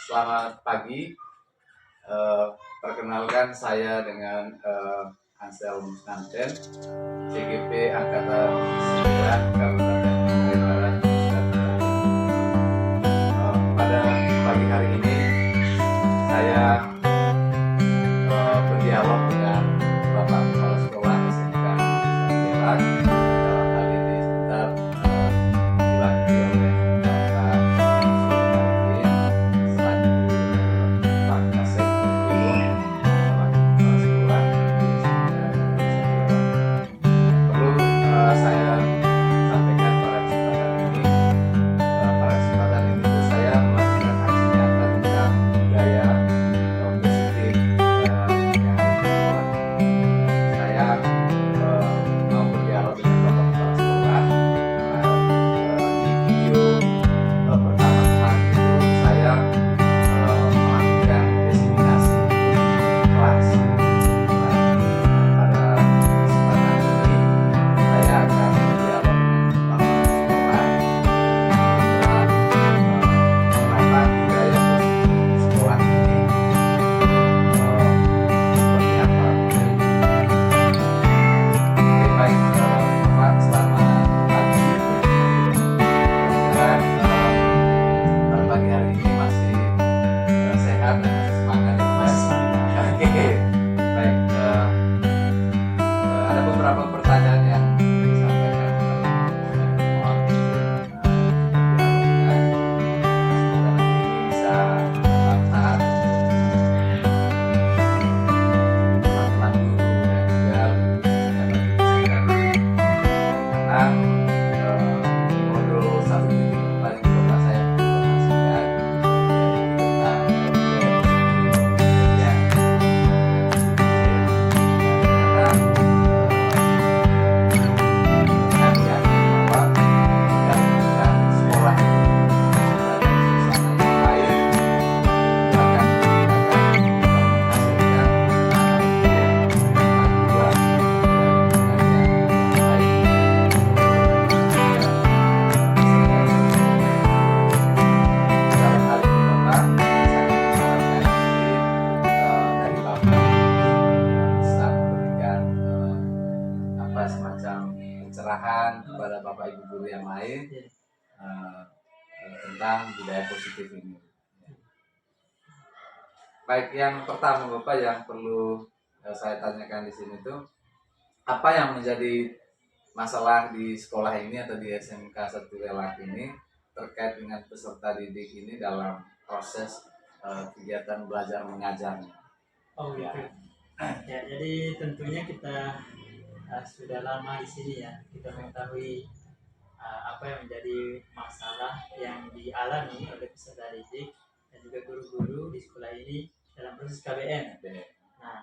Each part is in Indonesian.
Selamat pagi. Eh, Perkenalkan saya dengan Ansel Musnanten, CGP Angkatan 9 Kabupaten Tangerang Barat, Nusa Tenggara Timur. Pada pagi hari ini saya berdialog dengan Bapak Kepala Sekolah SMK Nusa dalam hal ini sebentar diwakili oleh Bapak Sumarudin selaku Pak Kasek Selaku Kepala Sekolah di SMK Nusa Tenggara. Perlu saya sampaikan pada kesempatan ini saya melakukan aksi nyata tentang budaya positif yang sekolah. Saya mau berdialog dengan Bapak Kepala Sekolah. Di video pertama kemarin itu saya melakukan diseminasi di kelas. Pada kesempatan ini saya akan berdialog dengan Bapak Sekolah tentang kenapa budaya positif di sekolah ini seperti apa. Oke, baik Bapak, selamat pagi. Mudah-mudahan pada pagi hari ini masih sehat dan masih semangat ya, Mas. Oke, baik. Ada beberapa pertanyaan yang disampaikan kepada mohon dialognya. Semoga nanti ini bisa bermanfaat teman-teman guru dan juga lebih khususnya bagi saya karena di modul 1.0 paling coba saya informasikan yaitu tentang budaya positif ya, karena kami yakin bahwa ketika sekolah itu berada di suasana yang baik itu akan menghasilkan anak didik yang berkemajuan dan dengan yang baik. Dalam hal ini Bapak, saya mengharapkan mungkin dari Bapak bisa memberikan semacam pencerahan kepada Bapak Ibu guru yang lain tentang budaya positif ini. Baik, yang pertama Bapak yang perlu saya tanyakan di sini tuh apa yang menjadi masalah di sekolah ini atau di SMK 1 Welak ini terkait dengan peserta didik ini dalam proses kegiatan belajar mengajarnya. Oh gitu. Ya, jadi tentunya kita sudah lama di sini ya. Kita mengetahui apa yang menjadi masalah yang dialami oleh peserta didik dan juga guru-guru di sekolah ini dalam proses KBM. Nah,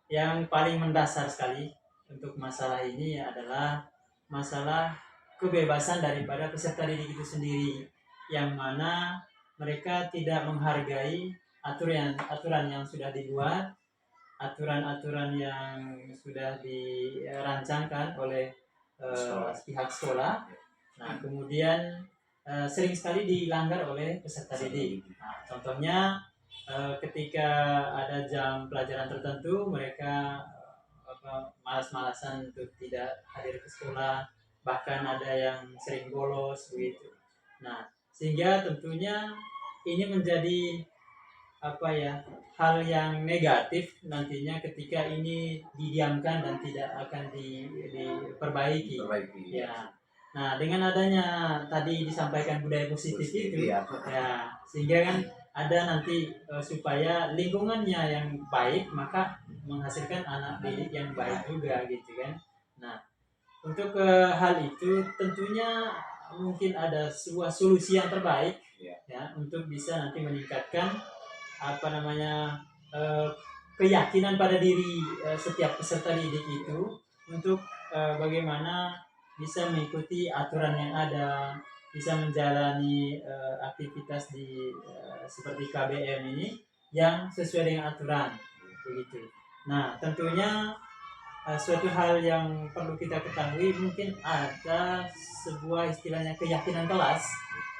yang paling mendasar sekali untuk masalah ini adalah masalah kebebasan daripada peserta didik itu sendiri, yang mana mereka tidak menghargai aturan yang sudah dibuat, aturan-aturan yang sudah dirancangkan oleh pihak sekolah. Nah, kemudian sering sekali dilanggar oleh peserta didik. Nah, contohnya ketika ada jam pelajaran tertentu, mereka malas-malasan untuk tidak hadir ke sekolah, bahkan ada yang sering bolos begitu. Nah, sehingga tentunya ini menjadi hal yang negatif nantinya ketika ini didiamkan dan tidak akan diperbaiki. Ya. Nah, dengan adanya tadi disampaikan budaya positif itu, ya, sehingga kan ada nanti supaya lingkungannya yang baik, maka menghasilkan anak didik yang baik juga gitu kan. Nah, untuk hal itu tentunya mungkin ada sebuah solusi yang terbaik ya untuk bisa nanti meningkatkan keyakinan pada diri setiap peserta didik itu untuk bagaimana bisa mengikuti aturan yang ada, bisa menjalani aktivitas di seperti KBM ini yang sesuai dengan aturan begitu. Nah, tentunya suatu hal yang perlu kita ketahui, mungkin ada sebuah istilahnya keyakinan kelas,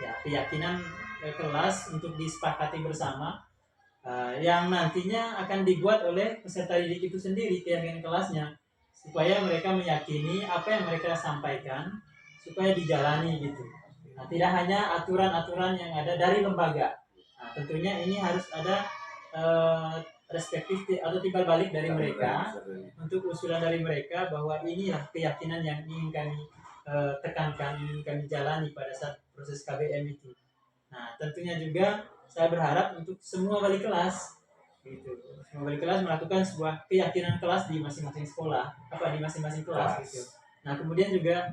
ya keyakinan kelas untuk disepakati bersama, yang nantinya akan dibuat oleh peserta didik itu sendiri, keyakinan kelasnya, supaya mereka meyakini apa yang mereka sampaikan supaya dijalani gitu. Nah, tidak hanya aturan-aturan yang ada dari lembaga. Nah, tentunya ini harus ada eh, respektif atau timbal balik dari mereka, untuk usulan dari mereka bahwa inilah keyakinan yang ingin kami tekankan, ingin kami jalani pada saat proses KBM itu. Nah, tentunya juga saya berharap untuk semua wali kelas gitu. Semua wali kelas melakukan sebuah keyakinan kelas di masing-masing sekolah, di masing-masing kelas gitu. Nah, kemudian juga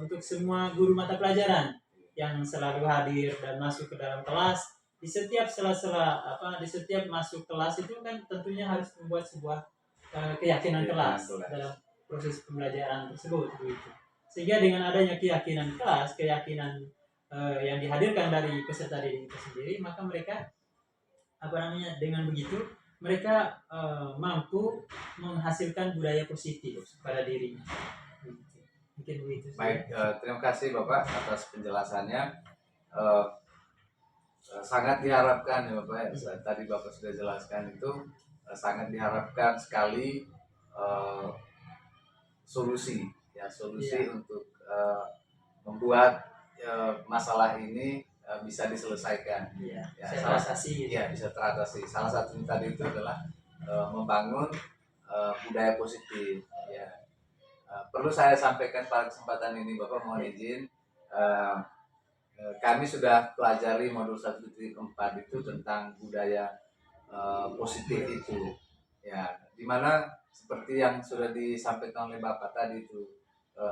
untuk semua guru mata pelajaran yang selalu hadir dan masuk ke dalam kelas, di setiap sela-sela di setiap masuk kelas itu kan tentunya harus membuat sebuah keyakinan kelas dalam proses pembelajaran tersebut gitu. Sehingga dengan adanya keyakinan kelas, keyakinan yang dihadirkan dari peserta didik itu sendiri, maka mereka dengan begitu mereka mampu menghasilkan budaya positif pada dirinya. Mungkin begitu. Baik, terima kasih Bapak atas penjelasannya. Eh, sangat diharapkan ya Bapak, tadi Bapak sudah jelaskan itu, sangat diharapkan sekali solusi untuk membuat masalah ini bisa diselesaikan. Ya, bisa teratasi. Salah satunya tadi itu adalah membangun budaya positif. Ya. Perlu saya sampaikan pada kesempatan ini Bapak, mohon izin, kami sudah pelajari modul 1.4 itu tentang budaya positif itu. Ya, dimana seperti yang sudah disampaikan oleh Bapak tadi itu,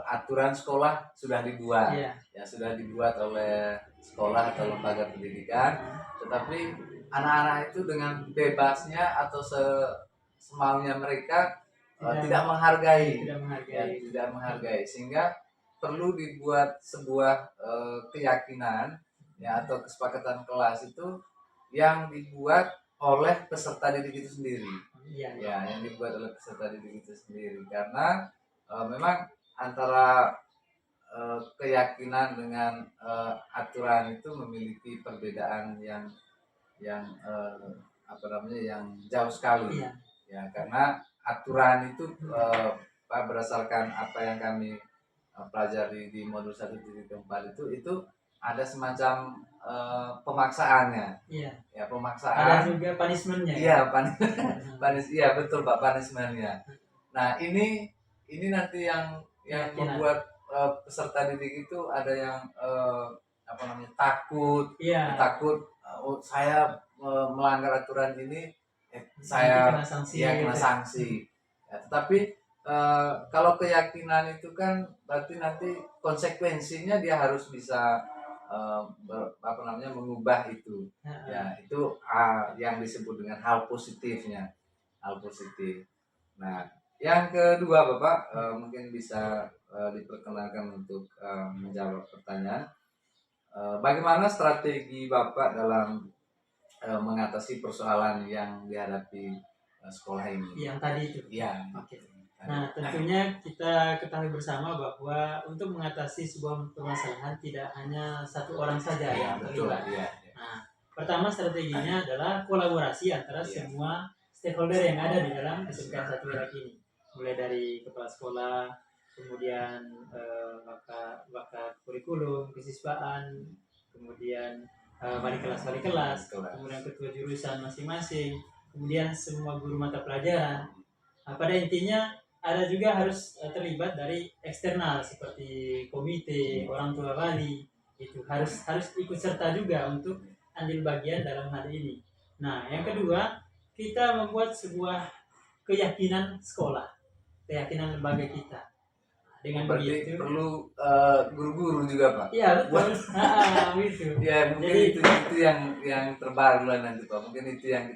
aturan sekolah sudah dibuat, sudah dibuat oleh sekolah atau lembaga pendidikan, tetapi anak-anak itu dengan bebasnya atau semaunya mereka tidak menghargai, sehingga perlu dibuat sebuah keyakinan atau kesepakatan kelas itu yang dibuat oleh peserta didik itu sendiri. Yang dibuat oleh peserta didik itu sendiri, karena memang antara keyakinan dengan aturan itu memiliki perbedaan yang yang jauh sekali. Karena aturan itu berdasarkan apa yang kami pelajari di modul 1.4 itu ada semacam pemaksaannya. Pemaksaan. Ada juga punishment-nya. Betul Pak, punishment-nya. Nah, ini nanti yang membuat peserta didik itu ada yang takut. Saya melanggar aturan ini, saya kena sanksi. Tetapi kalau keyakinan itu kan berarti nanti konsekuensinya dia harus bisa mengubah itu. Itu yang disebut dengan hal positifnya, hal positif. Nah, yang kedua Bapak, mungkin bisa diperkenalkan untuk menjawab pertanyaan. Bagaimana strategi Bapak dalam mengatasi persoalan yang dihadapi sekolah ini? Yang tadi itu. Oke. Nah, tentunya kita ketahui bersama bahwa untuk mengatasi sebuah permasalahan tidak hanya satu orang saja yang terlibat. Nah, pertama strateginya adalah kolaborasi antara semua stakeholder yang ada di dalam SMK 1 Welak ini. Mulai dari kepala sekolah, kemudian bakat kurikulum, kesiswaan, kemudian wali kelas, kemudian ketua jurusan masing-masing, kemudian semua guru mata pelajaran. Nah, pada intinya ada juga harus terlibat dari eksternal seperti komite, orang tua wali, itu harus ikut serta juga untuk ambil bagian dalam hal ini. Nah, yang kedua, kita membuat sebuah keyakinan sekolah, keyakinan lembaga kita. Dengan begitu perlu guru-guru juga Pak. Iya betul. Gitu. Mungkin jadi, itu yang terbaru lah nanti Pak. Mungkin itu yang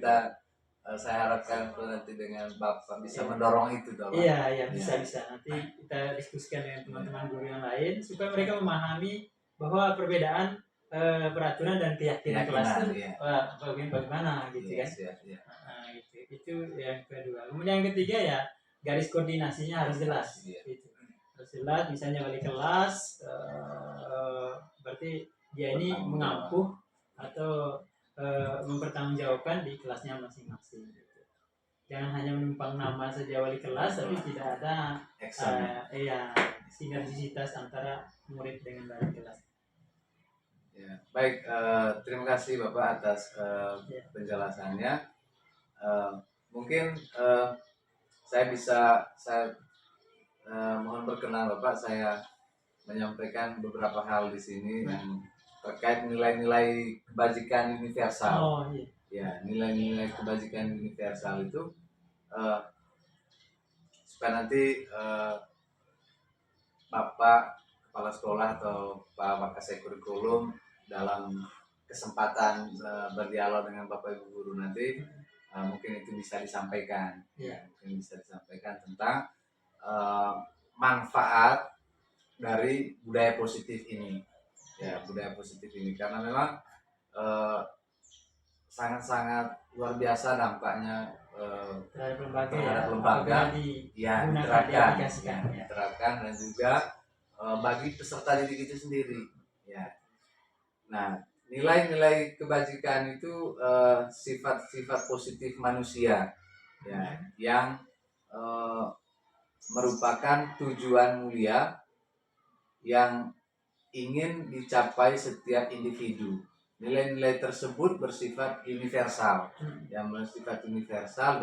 saya harapkan nanti dengan Bapak bisa mendorong itu Pak. Iya bisa. Nanti kita diskusikan dengan teman-teman guru yang lain supaya mereka memahami bahwa perbedaan peraturan dan keyakinan kelas itu bagaimana gitu kan. Gitu. Itu yang kedua. Kemudian yang ketiga garis koordinasinya harus jelas. Iya. Gitu. Harus jelas, misalnya wali kelas, berarti dia ini mengampuh atau mempertanggungjawabkan di kelasnya masing-masing. Gitu. Jangan hanya menumpang nama saja wali kelas, tapi tidak ada sinergisitas antara murid dengan wali kelas. Ya, baik. Terima kasih Bapak atas penjelasannya. Mungkin saya mohon berkenan Bapak, saya menyampaikan beberapa hal di sini yang terkait nilai-nilai kebajikan universal. Oh iya. Ya, nilai-nilai kebajikan universal itu supaya nanti Bapak kepala sekolah atau Pak Wakasek Kurikulum dalam kesempatan berdialog dengan Bapak Ibu guru nanti mungkin itu bisa disampaikan. Yeah. Mungkin bisa disampaikan tentang manfaat dari budaya positif ini. Ya, budaya positif ini karena memang sangat-sangat luar biasa dampaknya terhadap lembaga yang diterapkan dan juga bagi peserta didik itu sendiri. Ya. Nah, nilai-nilai kebajikan itu sifat-sifat positif manusia, ya, yang merupakan tujuan mulia yang ingin dicapai setiap individu. Nilai-nilai tersebut bersifat universal, yang bersifat universal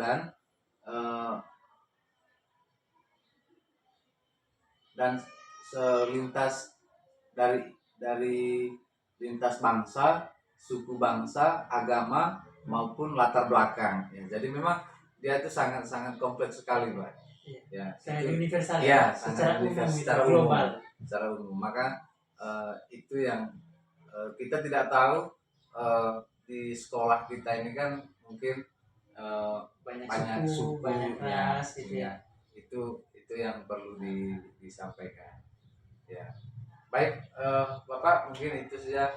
dan selintas dari lintas bangsa, suku bangsa, agama maupun latar belakang. Ya, jadi memang dia itu sangat-sangat kompleks sekali, Pak. Ya, sangat universal. Ya, secara umum, secara global. Secara umum. Maka itu yang kita tidak tahu di sekolah kita ini kan mungkin banyak suku, banyak ras, gitu ya. Itu yang perlu disampaikan. Ya, baik Bapak, mungkin itu saja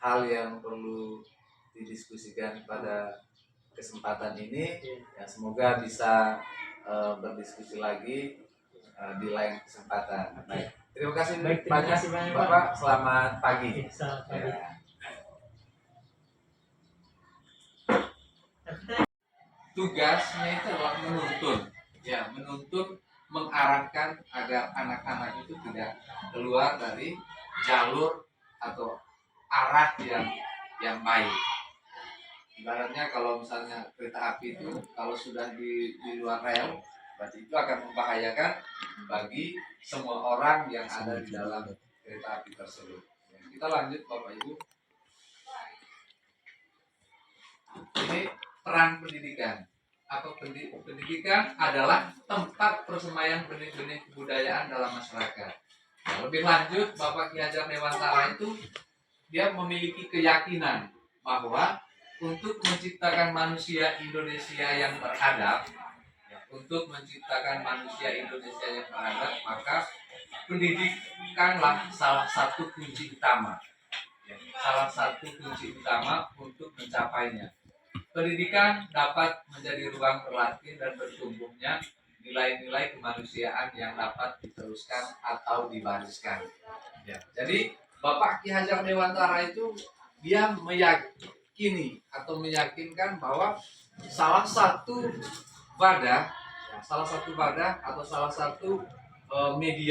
hal yang perlu didiskusikan pada kesempatan ini. Ya, semoga bisa berdiskusi lagi di lain kesempatan. Baik. Terima kasih banyak Bapak. Selamat pagi. Selamat pagi. Ya. Tugasnya itu adalah menuntun, mengarahkan agar anak-anak itu tidak keluar dari jalur atau arah yang baik. Ibaratnya kalau misalnya kereta api itu kalau sudah di luar rel, berarti itu akan membahayakan bagi semua orang yang ada di dalam kereta api tersebut. Kita lanjut Bapak Ibu. Ini peran pendidikan. Apa pendidikan adalah tempat persemaian benih-benih kebudayaan dalam masyarakat. Nah, lebih lanjut, Bapak Ki Hajar Dewantara itu dia memiliki keyakinan bahwa untuk menciptakan manusia Indonesia yang beradab, maka pendidikanlah salah satu kunci utama. Untuk mencapainya. Pendidikan dapat menjadi ruang berlatih dan bertumbuhnya nilai-nilai kemanusiaan yang dapat diteruskan atau diwariskan. Ya. Jadi Bapak Ki Hajar Dewantara itu dia meyakinkan bahwa salah satu wadah atau salah satu media